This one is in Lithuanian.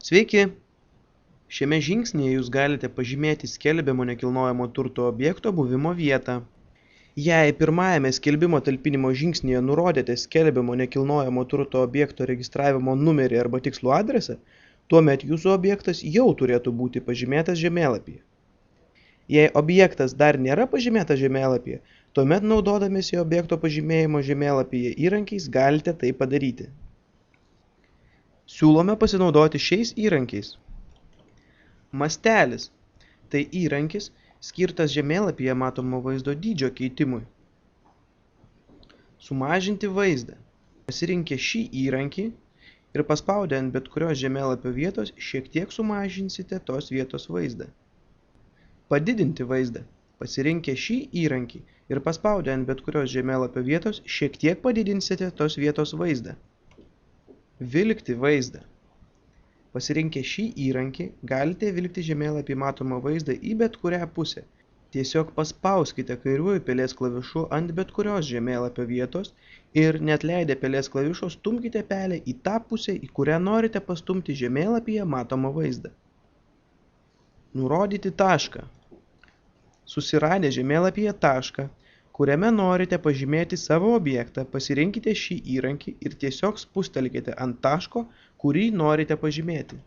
Sveiki! Šiame žingsnyje jūs galite pažymėti skelbiamo nekilnojamo turto objekto buvimo vietą. Jei pirmajame skelbimo talpinimo žingsnyje nurodėte skelbiamo nekilnojamo turto objekto registravimo numerį arba tikslų adresą, tuomet jūsų objektas jau turėtų būti pažymėtas žemėlapyje. Jei objektas dar nėra pažymėtas žemėlapyje, tuomet naudodamiesi objekto pažymėjimo žemėlapyje įrankiais galite tai padaryti. Siūlome pasinaudoti šiais įrankiais. Mastelis – tai įrankis, skirtas žemėlapyje matomo vaizdo dydžio keitimui. Sumažinti vaizdą. Pasirinkę šį įrankį ir paspaudę ant bet kurios žemėlapio vietos šiek tiek sumažinsite tos vietos vaizdą. Padidinti vaizdą. Pasirinkę šį įrankį ir paspaudę ant bet kurios žemėlapio vietos šiek tiek padidinsite tos vietos vaizdą. Vilkti vaizdą. Pasirinkę šį įrankį galite vilkti žemėlapį matomą vaizdą į bet kurią pusę. Tiesiog paspauskite kairiuoju pelės klavišu ant bet kurios žemėlapio vietos ir neatleidę pelės klavišo stumkite pelę į tą pusę, į kurią norite pastumti žemėlapyje matomą vaizdą. Nurodyti tašką. Susiradę žemėlapyje tašką, kuriame norite pažymėti savo objektą, pasirinkite šį įrankį ir tiesiog spustelkite ant taško, kurį norite pažymėti.